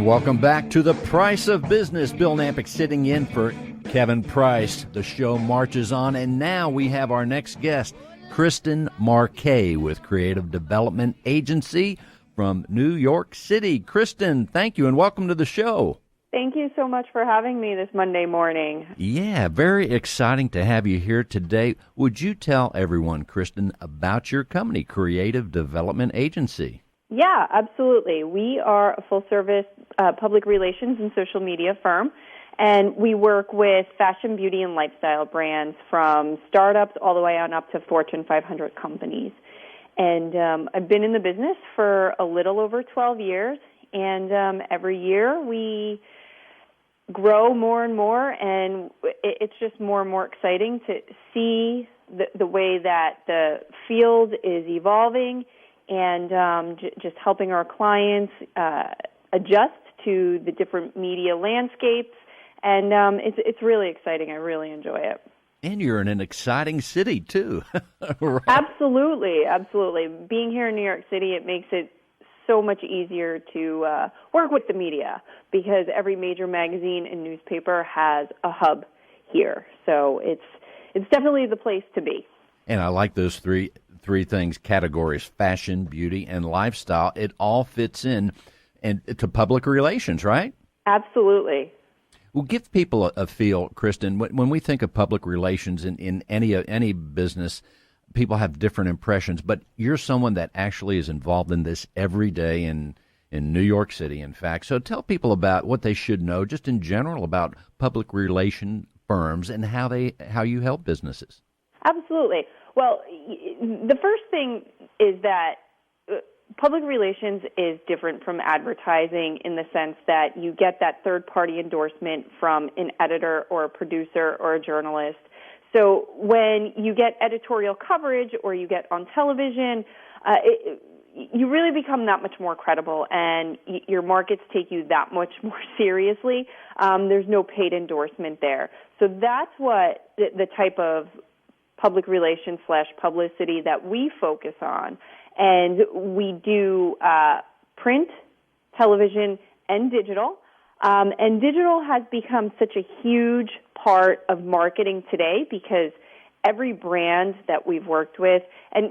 And welcome back to The Price of Business. Bill Knapik sitting in for Kevin Price. The show marches on, and now we have our next guest, Kristin Marquet with Creative Development Agency from New York City. Kristin, thank you, and welcome to the show. Thank you so much for having me this Monday morning. Yeah, very exciting to have you here today. Would you tell everyone, Kristin, about your company, Creative Development Agency? Yeah, absolutely. We are a full-service public relations and social media firm, and we work with fashion, beauty, and lifestyle brands from startups all the way on up to Fortune 500 companies. And I've been in the business for a little over 12 years, and every year we grow more and more, and it's just more and more exciting to see the way that the field is evolving and just helping our clients adjust to the different media landscapes. And it's really exciting. I really enjoy it. And you're in an exciting city, too. Right. Absolutely, absolutely. Being here in New York City, it makes it so much easier to work with the media because every major magazine and newspaper has a hub here. So it's definitely the place to be. And I like those three things, categories: fashion, beauty, and lifestyle. It all fits in and to public relations, right? Absolutely. Well, give people a feel, Kristin. When we think of public relations in any business, people have different impressions, but you're someone that actually is involved in this every day in New York City, in fact. So tell people about what they should know, just in general, about public relation firms and how you help businesses. Absolutely. Well, the first thing is that public relations is different from advertising in the sense that you get that third-party endorsement from an editor or a producer or a journalist. So when you get editorial coverage or you get on television, you really become that much more credible, and your markets take you that much more seriously. There's no paid endorsement there. So that's what the type of public relations / publicity that we focus on. And we do print, television, and digital. And digital has become such a huge part of marketing today because every brand that we've worked with, and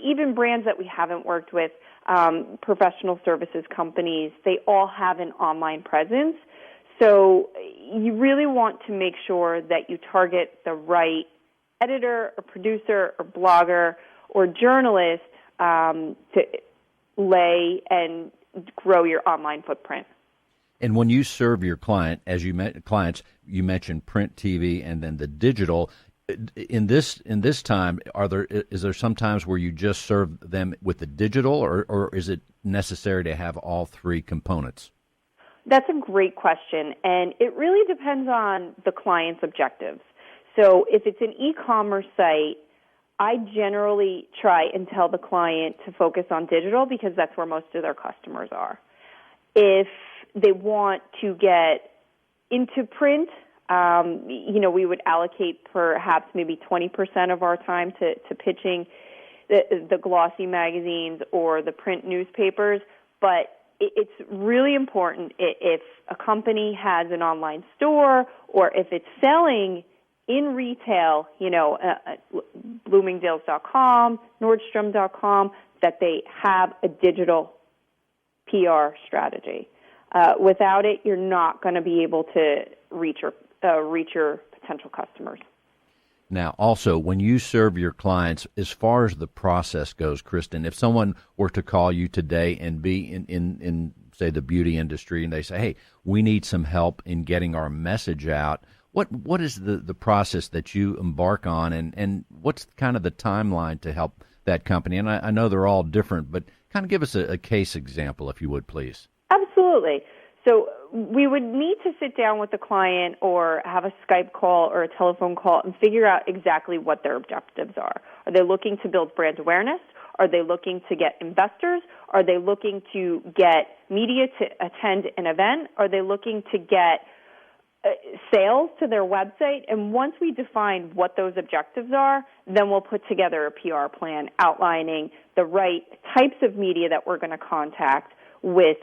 even brands that we haven't worked with, professional services companies, they all have an online presence. So you really want to make sure that you target the right editor or producer or blogger or journalist to lay and grow your online footprint. And when you serve your clients, you mentioned print, TV, and then the digital. In this time, is there some times where you just serve them with the digital, or is it necessary to have all three components? That's a great question, and it really depends on the client's objectives. So if it's an e-commerce site, I generally try and tell the client to focus on digital because that's where most of their customers are. If they want to get into print, we would allocate perhaps maybe 20% of our time to pitching the glossy magazines or the print newspapers. But it's really important if a company has an online store or if it's selling in retail, Bloomingdale's.com, Nordstrom.com, that they have a digital PR strategy. Without it, you're not going to be able to reach your potential customers. Now, also, when you serve your clients, as far as the process goes, Kristin, if someone were to call you today and be in say, the beauty industry, and they say, hey, we need some help in getting our message out, what is the process that you embark on, and what's kind of the timeline to help that company? And I know they're all different, but kind of give us a case example, if you would, please. Absolutely. So we would need to sit down with the client or have a Skype call or a telephone call and figure out exactly what their objectives are. Are they looking to build brand awareness? Are they looking to get investors? Are they looking to get media to attend an event? Are they looking to get sales to their website? And once we define what those objectives are, then we'll put together a PR plan outlining the right types of media that we're going to contact with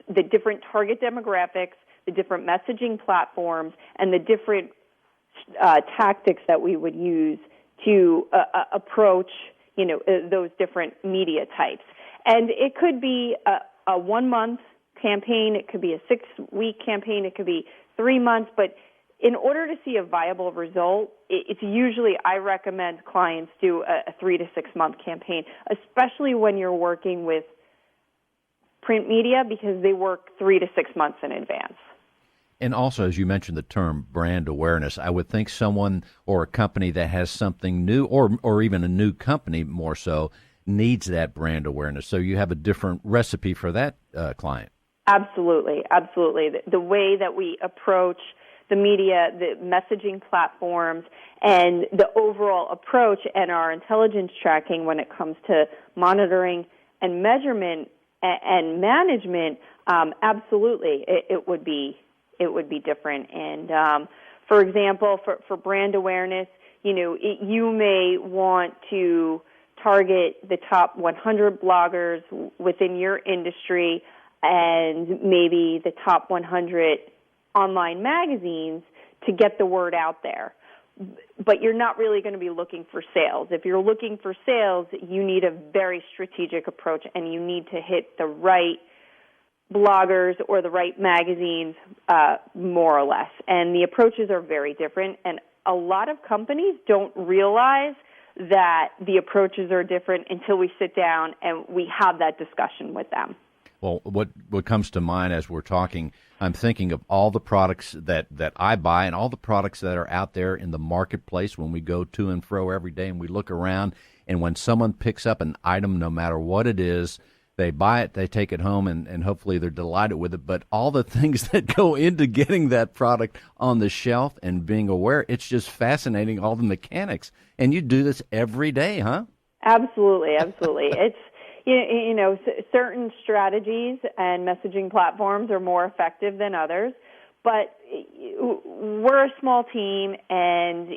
the different target demographics, the different messaging platforms, and the different tactics that we would use to approach, those different media types. And it could be a 1 month campaign, it could be a 6-week campaign, it could be 3 months, but in order to see a viable result, it's usually, I recommend clients do a 3 to 6 month campaign, especially when you're working with print media, because they work 3 to 6 months in advance. And also, as you mentioned the term brand awareness, I would think someone or a company that has something new, or even a new company more so, needs that brand awareness. So you have a different recipe for that client. Absolutely, absolutely. The way that we approach the media, the messaging platforms, and the overall approach and our intelligence tracking when it comes to monitoring and measurement and management, absolutely, it would be different. And for example, for brand awareness, you may want to target the top 100 bloggers within your industry and maybe the top 100 online magazines to get the word out there. But you're not really going to be looking for sales. If you're looking for sales, you need a very strategic approach, and you need to hit the right bloggers or the right magazines, more or less. And the approaches are very different, and a lot of companies don't realize that the approaches are different until we sit down and we have that discussion with them. Well, what comes to mind as we're talking, I'm thinking of all the products that I buy and all the products that are out there in the marketplace when we go to and fro every day and we look around. And when someone picks up an item, no matter what it is, they buy it, they take it home, and hopefully they're delighted with it. But all the things that go into getting that product on the shelf and being aware, it's just fascinating, all the mechanics. And you do this every day, huh? Absolutely, absolutely. It's certain strategies and messaging platforms are more effective than others, but we're a small team, and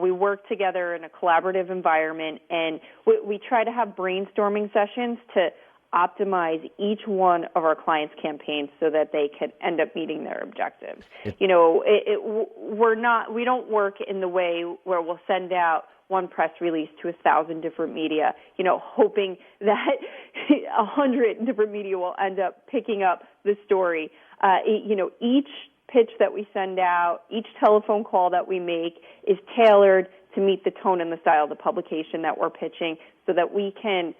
we work together in a collaborative environment, and we try to have brainstorming sessions to optimize each one of our clients' campaigns so that they can end up meeting their objectives. We don't work in the way where we'll send out one press release to 1,000 different media, hoping that 100 different media will end up picking up the story. Each pitch that we send out, each telephone call that we make is tailored to meet the tone and the style of the publication that we're pitching, so that we can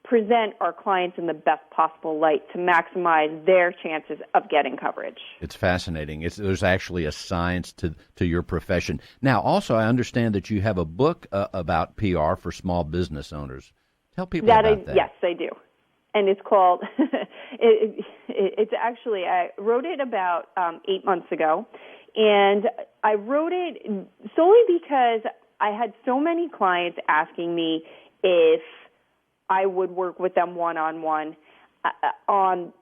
present our clients in the best possible light to maximize their chances of getting coverage. It's fascinating. There's actually a science to your profession. Now, also, I understand that you have a book about PR for small business owners. Tell people about that. Yes, I do. And it's called, it's actually, I wrote it about 8 months ago. And I wrote it solely because I had so many clients asking me if I would work with them one-on-one on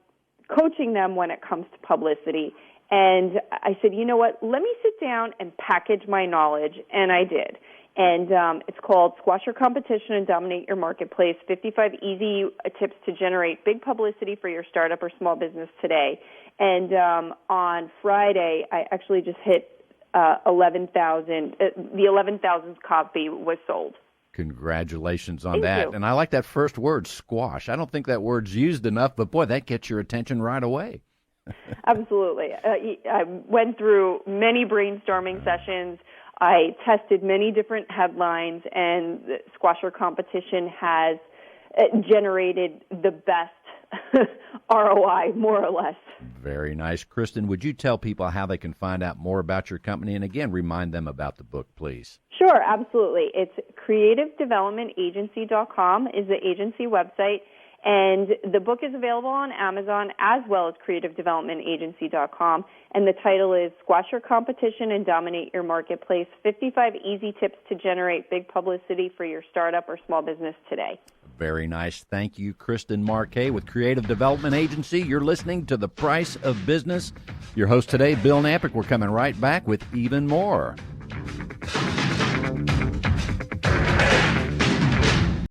coaching them when it comes to publicity. And I said, you know what, let me sit down and package my knowledge, and I did. And it's called Squash Your Competition and Dominate Your Marketplace, 55 Easy Tips to Generate Big Publicity for Your Startup or Small Business Today. And on Friday, I actually just hit 11,000. The 11,000th copy was sold. Congratulations on Thank that. you. And I like that first word, squash. I don't think that word's used enough, but boy, that gets your attention right away. Absolutely. I went through many brainstorming sessions. I tested many different headlines, and the Squash Your Competition has generated the best ROI, more or less. Very nice. Kristin, would you tell people how they can find out more about your company? And again, remind them about the book, please. Sure, absolutely. It's creativedevelopmentagency.com is the agency website, and the book is available on Amazon as well as creativedevelopmentagency.com, and the title is Squash Your Competition and Dominate Your Marketplace, 55 Easy Tips to Generate Big Publicity for Your Startup or Small Business Today. Very nice. Thank you, Kristin Marquet with Creative Development Agency. You're listening to The Price of Business. Your host today, Bill Knapik. We're coming right back with even more.